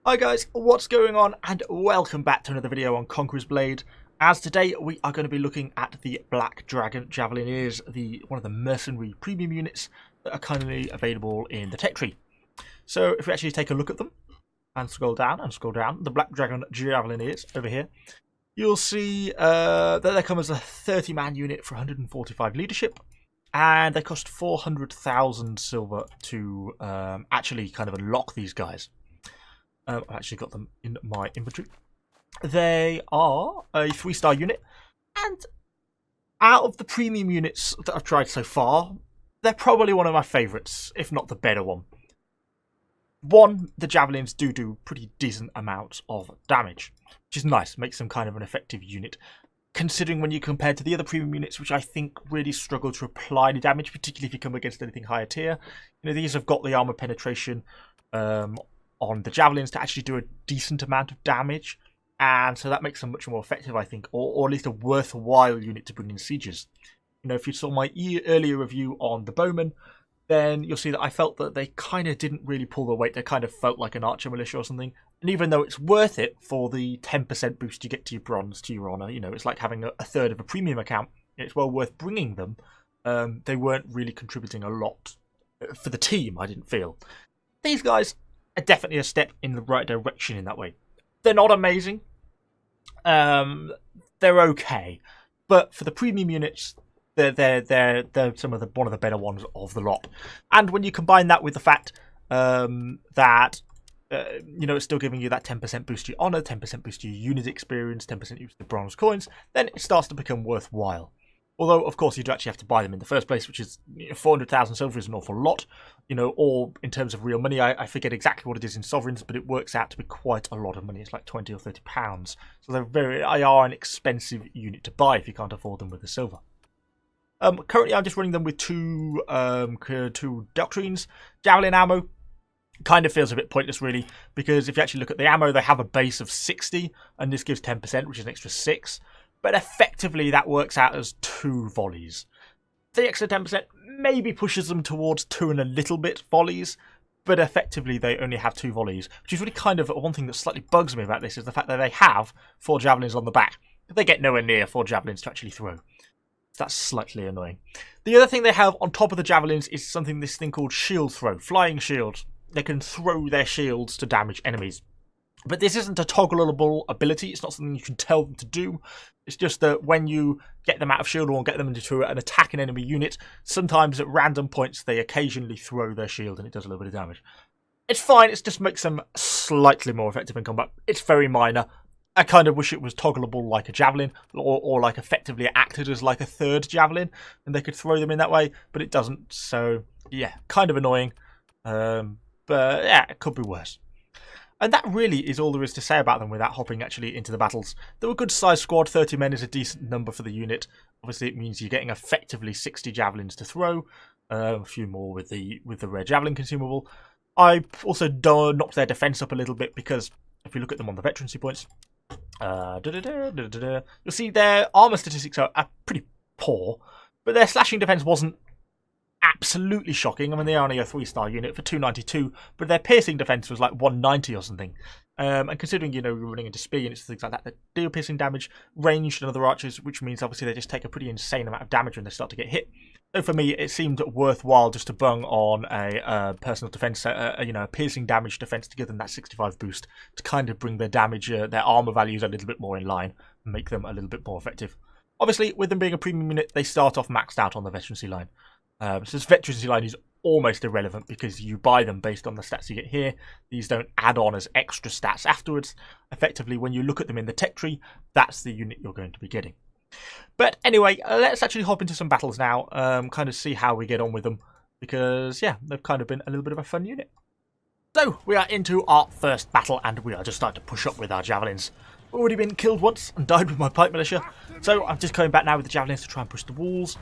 Hi guys, what's going on, and welcome back to another video on Conquerors Blade. As today we are going to be looking at the Black Dragon Javelineers, one of the mercenary premium units that are currently available in the tech tree. So if we actually take a look at them and scroll down, the Black Dragon Javelineers over here, you'll see that they come as a 30-man unit for 145 leadership, and they cost 400,000 silver to actually kind of unlock these guys. I've actually got them in my inventory. They are a 3-star unit, and out of the premium units that I've tried so far, they're probably one of my favourites, if not the better one. One, the javelins do pretty decent amounts of damage, which is nice, makes them kind of an effective unit. Considering when you compare to the other premium units, which I think really struggle to apply the damage, particularly if you come against anything higher tier. These have got the armor penetration on the javelins to actually do a decent amount of damage, and so that makes them much more effective, I think, or at least a worthwhile unit to bring in sieges. If you saw my earlier review on the bowmen, then you'll see that I felt that they kind of didn't really pull their weight. They kind of felt like an archer militia or something, and even though it's worth it for the 10% boost you get to your bronze, to your honor, it's like having a third of a premium account, it's well worth bringing them. They weren't really contributing a lot for the team, I didn't feel. These guys are definitely a step in the right direction in that way. They're not amazing. They're okay, but for the premium units, they're some of one of the better ones of the lot. And when you combine that with the fact that it's still giving you that 10% boost to your honor, 10% boost to your unit experience, 10% use of the bronze coins, then it starts to become worthwhile. Although, of course, you'd actually have to buy them in the first place, which is 400,000 silver is an awful lot. Or in terms of real money, I forget exactly what it is in sovereigns, but it works out to be quite a lot of money. It's like 20 or 30 pounds. So they are an expensive unit to buy if you can't afford them with the silver. Currently, I'm just running them with two doctrines. Javelin ammo kind of feels a bit pointless, really, because if you actually look at the ammo, they have a base of 60, and this gives 10%, which is an extra 6. But effectively, that works out as 2 volleys. The extra 10% maybe pushes them towards 2 and a little bit volleys, but effectively they only have 2 volleys, which is really kind of one thing that slightly bugs me about this, is the fact that they have 4 javelins on the back, but they get nowhere near 4 javelins to actually throw. So that's slightly annoying. The other thing they have on top of the javelins is this thing called shield throw, flying shields. They can throw their shields to damage enemies. But this isn't a toggleable ability. It's not something you can tell them to do. It's just that when you get them out of shield or get them into an attacking enemy unit, sometimes at random points they occasionally throw their shield and it does a little bit of damage. It's fine. It just makes them slightly more effective in combat. It's very minor. I kind of wish it was toggleable like a javelin, or like effectively acted as like a third javelin, and they could throw them in that way, but it doesn't. So yeah, kind of annoying. But yeah, it could be worse. And that really is all there is to say about them without hopping actually into the battles. They're a good sized squad. 30 men is a decent number for the unit. Obviously it means you're getting effectively 60 javelins to throw. A few more with the rare javelin consumable. I also knocked their defense up a little bit, because if you look at them on the veterancy points, you'll see their armor statistics are pretty poor, but their slashing defense wasn't absolutely shocking. I mean, they're only a 3-star unit for 292, but their piercing defense was like 190 or something. And considering, you're running into spear units and things like that, they deal piercing damage, ranged and other archers, which means obviously they just take a pretty insane amount of damage when they start to get hit. So for me, it seemed worthwhile just to bung on a personal defense, a piercing damage defense to give them that 65 boost to kind of bring their damage, their armor values a little bit more in line and make them a little bit more effective. Obviously, with them being a premium unit, they start off maxed out on the veterancy line. So this veterancy line is almost irrelevant because you buy them based on the stats you get here. These don't add on as extra stats afterwards. Effectively, when you look at them in the tech tree, that's the unit you're going to be getting. But anyway, let's actually hop into some battles now, kind of see how we get on with them, because yeah, they've kind of been a little bit of a fun unit. So we are into our first battle, and we are just starting to push up with our javelins. Already been killed once and died with my pipe militia, so I'm just coming back now with the javelins to try and push the walls.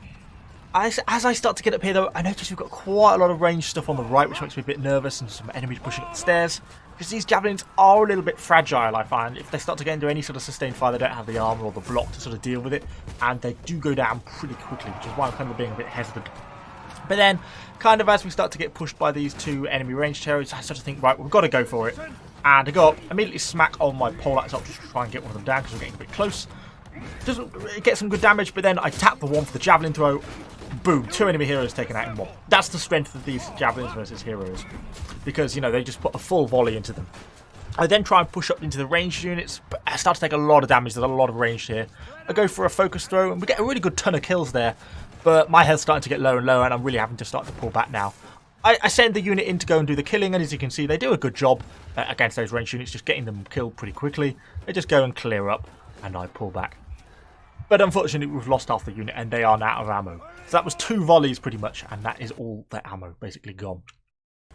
As I start to get up here, though, I notice we've got quite a lot of ranged stuff on the right, which makes me a bit nervous, and some enemies pushing up the stairs. Because these javelins are a little bit fragile, I find. If they start to get into any sort of sustained fire, they don't have the armor or the block to sort of deal with it, and they do go down pretty quickly, which is why I'm kind of being a bit hesitant. But then, kind of as we start to get pushed by these two enemy range terrors, I start to think, right, we've got to go for it. And I go up, immediately smack on my poleaxe up just to try and get one of them down because we're getting a bit close. It gets some good damage, but then I tap the one for the javelin throw. Boom, 2 enemy heroes taken out in one. That's the strength of these javelins versus heroes. Because, you know, they just put a full volley into them. I then try and push up into the ranged units, but I start to take a lot of damage. There's a lot of range here. I go for a focus throw, and we get a really good ton of kills there. But my health's starting to get lower and lower, and I'm really having to start to pull back now. I send the unit in to go and do the killing, and as you can see, they do a good job against those ranged units, just getting them killed pretty quickly. They just go and clear up, and I pull back. But unfortunately, we've lost half the unit, and they are out of ammo. So that was 2 volleys pretty much, and that is all their ammo basically gone.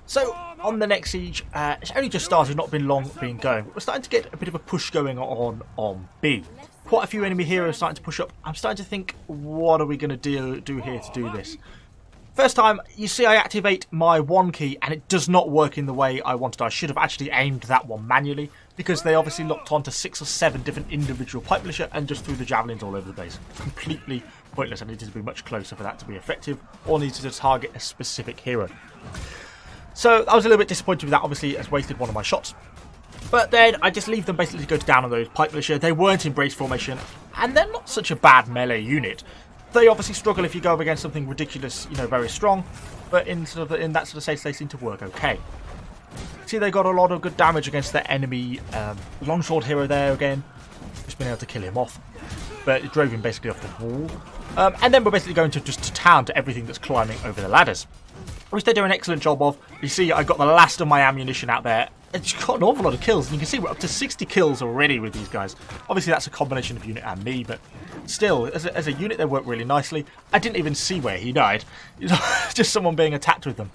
So, on the next siege, it's only just started, not been long been going, but we're starting to get a bit of a push going on B. Quite a few enemy heroes starting to push up. I'm starting to think, what are we going to do here to do this? First time, you see I activate my 1 key, and it does not work in the way I wanted. I should have actually aimed that one manually, because they obviously locked onto 6 or 7 different individual pipe militia and just threw the javelins all over the place. Completely pointless. I needed to be much closer for that to be effective, or needed to target a specific hero. So I was a little bit disappointed with that. Obviously, it's wasted one of my shots. But then I just leave them basically to go down on those pipe militia. They weren't in brace formation, and they're not such a bad melee unit. They obviously struggle if you go up against something ridiculous, you know, very strong. But in that sort of sense, they seem to work okay. See, they got a lot of good damage against their enemy longsword hero there again. Just been able to kill him off. But it drove him basically off the wall. And then we're basically going to just to town to everything that's climbing over the ladders, which they do an excellent job of. You see, I got the last of my ammunition out there. It's got an awful lot of kills, and you can see we're up to 60 kills already with these guys. Obviously, that's a combination of unit and me, but still, as a unit, they work really nicely. I didn't even see where he died. Just someone being attacked with them.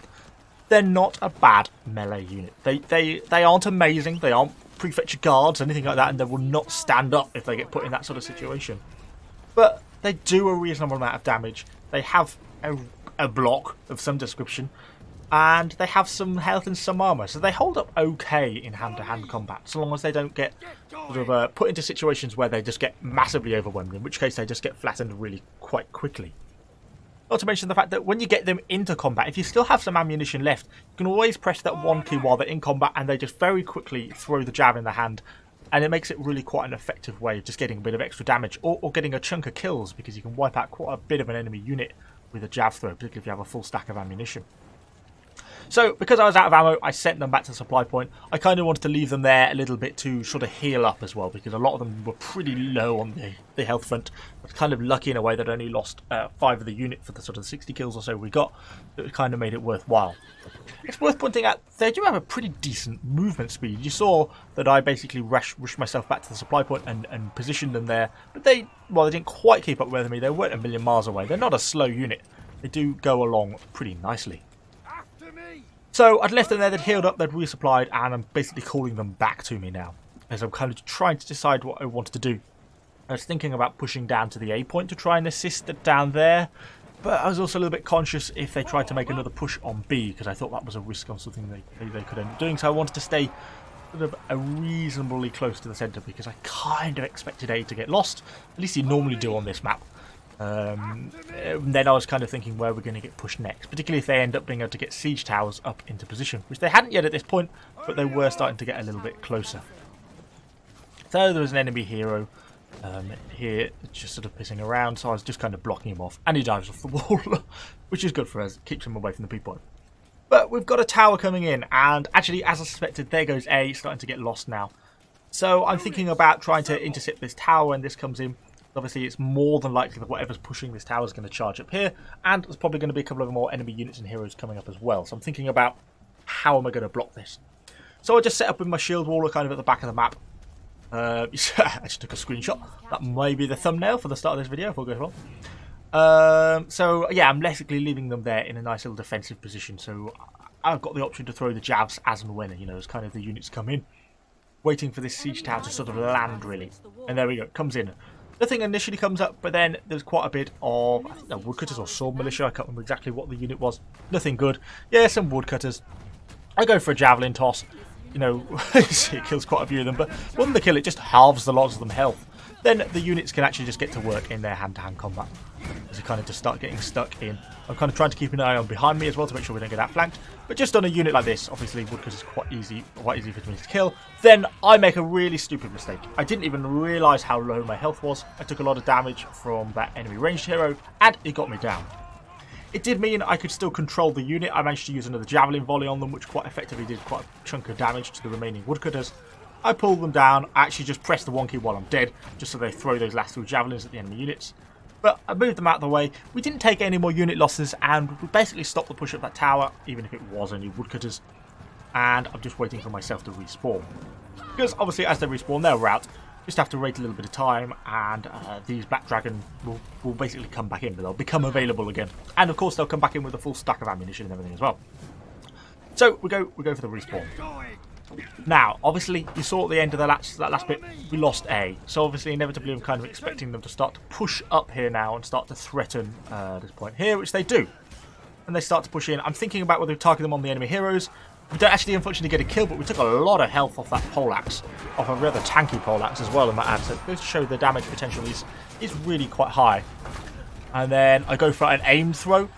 They're not a bad melee unit. They aren't amazing. They aren't prefecture guards, anything like that, and they will not stand up if they get put in that sort of situation. But they do a reasonable amount of damage. They have a block of some description, and they have some health and some armor, so they hold up okay in hand-to-hand combat, so long as they don't get sort of put into situations where they just get massively overwhelmed, in which case they just get flattened really quite quickly. Not to mention the fact that when you get them into combat, if you still have some ammunition left, you can always press that 1 key while they're in combat, and they just very quickly throw the jab in the hand, and it makes it really quite an effective way of just getting a bit of extra damage, or getting a chunk of kills, because you can wipe out quite a bit of an enemy unit with a jab throw, particularly if you have a full stack of ammunition. So, because I was out of ammo, I sent them back to the supply point. I kind of wanted to leave them there a little bit to sort of heal up as well, because a lot of them were pretty low on the health front. I was kind of lucky in a way that I only lost 5 of the unit for the sort of 60 kills or so we got. It kind of made it worthwhile. It's worth pointing out, they do have a pretty decent movement speed. You saw that I basically rushed myself back to the supply point and positioned them there. But they didn't quite keep up with me. They weren't a million miles away. They're not a slow unit. They do go along pretty nicely. So I'd left them there, they'd healed up, they'd resupplied, and I'm basically calling them back to me now, as I'm kind of trying to decide what I wanted to do. I was thinking about pushing down to the A point to try and assist it down there, but I was also a little bit conscious if they tried to make another push on B, because I thought that was a risk on something they could end up doing, so I wanted to stay sort of reasonably close to the centre, because I kind of expected A to get lost, at least you normally do on this map. Then I was kind of thinking where we're going to get pushed next, particularly if they end up being able to get siege towers up into position, which they hadn't yet at this point, but they were starting to get a little bit closer. So there was an enemy hero here just sort of pissing around, so I was just kind of blocking him off, and he dives off the wall, which is good for us, it keeps him away from the P point. But we've got a tower coming in, and actually, as I suspected, there goes A, starting to get lost now. So I'm thinking about trying to intercept this tower when this comes in. Obviously, it's more than likely that whatever's pushing this tower is going to charge up here, and there's probably going to be a couple of more enemy units and heroes coming up as well. So I'm thinking about how am I going to block this. So I just set up with my shield wall kind of at the back of the map. I just took a screenshot. That may be the thumbnail for the start of this video if all goes well. So yeah, I'm basically leaving them there in a nice little defensive position. So I've got the option to throw the javs as and when, as kind of the units come in. Waiting for this siege tower to sort of land, really. And there we go, it comes in. Nothing initially comes up, but then there's quite a bit of, I think they're woodcutters or sword militia. I can't remember exactly what the unit was. Nothing good. Yeah, some woodcutters. I go for a javelin toss. It kills quite a few of them, but when they kill, it just halves the lots of them health. Then the units can actually just get to work in their hand-to-hand combat. as we kind of just start getting stuck in. I'm kind of trying to keep an eye on behind me as well to make sure we don't get outflanked. But just on a unit like this, obviously woodcutters is quite easy for me to kill. Then I make a really stupid mistake. I didn't even realise how low my health was. I took a lot of damage from that enemy ranged hero, and it got me down. It did mean I could still control the unit. I managed to use another javelin volley on them, which quite effectively did quite a chunk of damage to the remaining woodcutters. I pulled them down. I actually just pressed the 1 key while I'm dead, just so they throw those last 2 javelins at the enemy units. But I moved them out of the way. We didn't take any more unit losses, and we basically stopped the push of that tower, even if it was only woodcutters. And I'm just waiting for myself to respawn. Because obviously as they respawn, they'll rout. Just have to wait a little bit of time, and these Black Dragon will basically come back in, but they'll become available again. And of course they'll come back in with a full stack of ammunition and everything as well. So we go for the respawn. Now, obviously, you saw at the end of that last bit, we lost A. So obviously, inevitably, I'm kind of expecting them to start to push up here now and start to threaten this point here, which they do. And they start to push in. I'm thinking about whether to target them on the enemy heroes. We don't actually, unfortunately, get a kill, but we took a lot of health off that poleaxe, off a rather tanky poleaxe as well, in that ad. So it goes to show the damage potential is really quite high. And then I go for an aim throw.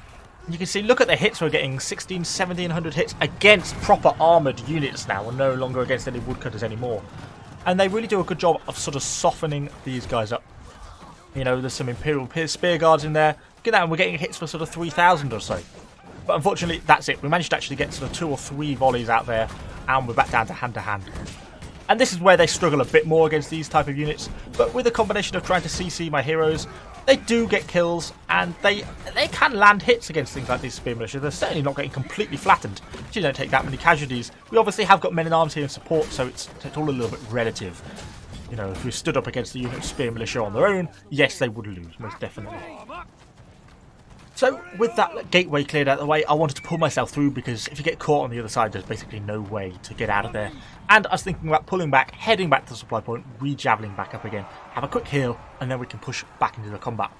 You can see, look at the hits we're getting, 1700 hits against proper armoured units now. We're no longer against any woodcutters anymore. And they really do a good job of sort of softening these guys up. You know, there's some Imperial Spear Guards in there. Look at that, and we're getting hits for sort of 3,000 or so. But unfortunately, that's it. We managed to actually get sort of 2 or 3 volleys out there, and we're back down to hand. And this is where they struggle a bit more against these type of units. But with a combination of trying to CC my heroes, they do get kills, and they can land hits against things like these spear militia. They're certainly not getting completely flattened. You don't take that many casualties. We obviously have got men in arms here in support, so it's all a little bit relative. You know, if we stood up against the unit of spear militia on their own, yes, they would lose, most definitely. So, with that gateway cleared out of the way, I wanted to pull myself through, because if you get caught on the other side, there's basically no way to get out of there. And I was thinking about pulling back, heading back to the supply point, re-javeling back up again, have a quick heal, and then we can push back into the combat.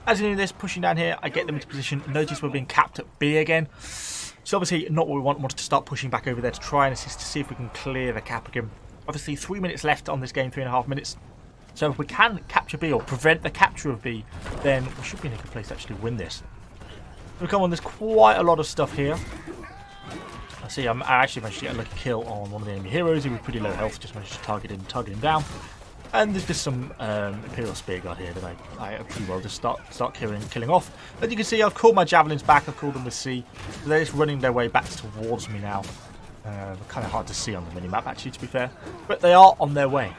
As we do this, pushing down here, I get them into position. Notice we're being capped at B again. So obviously not what we want. Wanted to start pushing back over there to try and assist to see if we can clear the cap again. Obviously 3 minutes left on this game, 3.5 minutes. So if we can capture B or prevent the capture of B, then we should be in a good place to actually win this. So come on, there's quite a lot of stuff here. I see I actually managed to get a lucky kill on one of the enemy heroes. He was pretty low health, just managed to target him down. And there's just some Imperial Spear Guard here that I pretty well just start killing off. As you can see, I've called my javelins back. I've called them with C. They're just running their way back towards me now. Kind of hard to see on the minimap, actually, to be fair. But they are on their way.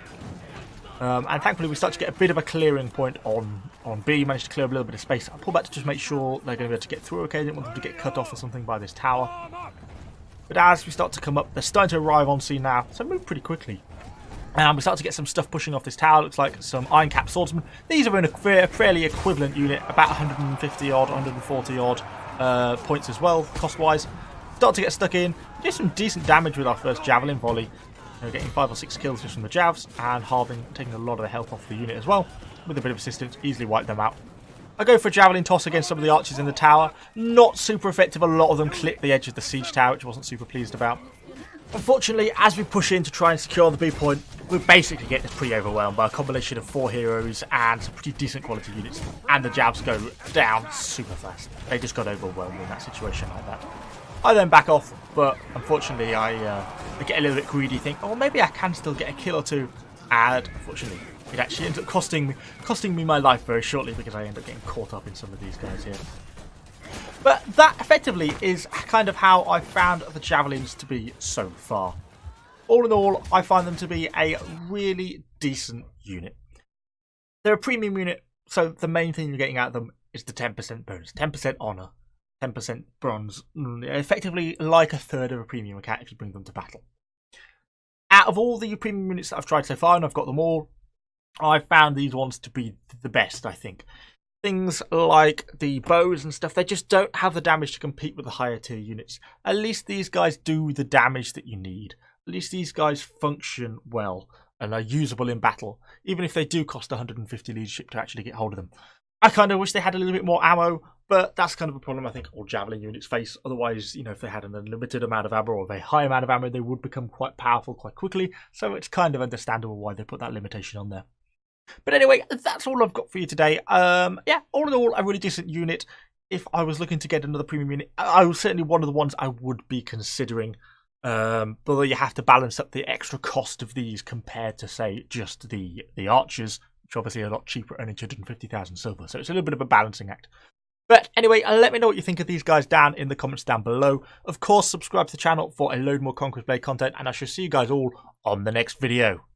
And thankfully, we start to get a bit of a clearing point on B. Managed to clear up a little bit of space. I pull back to just make sure they're going to be able to get through. Okay, I didn't want them to get cut off or something by this tower. But as we start to come up, they're starting to arrive on scene now. So move pretty quickly. And we start to get some stuff pushing off this tower. Looks like some Iron Cap Swordsmen. These are in a fairly equivalent unit, about 150 odd, 140 odd points as well, cost-wise. Start to get stuck in. Do some decent damage with our first Javelin volley. Getting 5 or 6 kills just from the Javs, and taking a lot of the health off the unit as well. With a bit of assistance, easily wipe them out. I go for a Javelin toss against some of the archers in the tower. Not super effective. A lot of them clip the edge of the siege tower, which I wasn't super pleased about. Unfortunately, as we push in to try and secure the B point, we basically get pretty overwhelmed by a combination of 4 heroes and some pretty decent quality units. And the Javs go down super fast. They just got overwhelmed in that situation like that. I then back off, but unfortunately I get a little bit greedy, think, oh, maybe I can still get a kill or 2. And unfortunately, it actually ends up costing me my life very shortly, because I end up getting caught up in some of these guys here. But that effectively is kind of how I found the Javelins to be so far. All in all, I find them to be a really decent unit. They're a premium unit, so the main thing you're getting out of them is the 10% bonus, 10% honour, 10% bronze, effectively like a third of a premium account if you bring them to battle. Out of all the premium units that I've tried so far, and I've got them all, I've found these ones to be the best, I think. Things like the bows and stuff, they just don't have the damage to compete with the higher tier units. At least these guys do the damage that you need. At least these guys function well and are usable in battle, even if they do cost 150 leadership to actually get hold of them. I kind of wish they had a little bit more ammo, but that's kind of a problem I think all Javelin units face. Otherwise, you know, if they had an unlimited amount of ammo or a very high amount of ammo, they would become quite powerful quite quickly. So it's kind of understandable why they put that limitation on there. But anyway, that's all I've got for you today. Yeah, all in all, a really decent unit. If I was looking to get another premium unit, I was certainly one of the ones I would be considering. Although you have to balance up the extra cost of these compared to, say, just the archers, which obviously are a lot cheaper at only 250,000 silver. So it's a little bit of a balancing act. But anyway, let me know what you think of these guys down in the comments down below. Of course, subscribe to the channel for a load more Conquerors Blade content, and I shall see you guys all on the next video.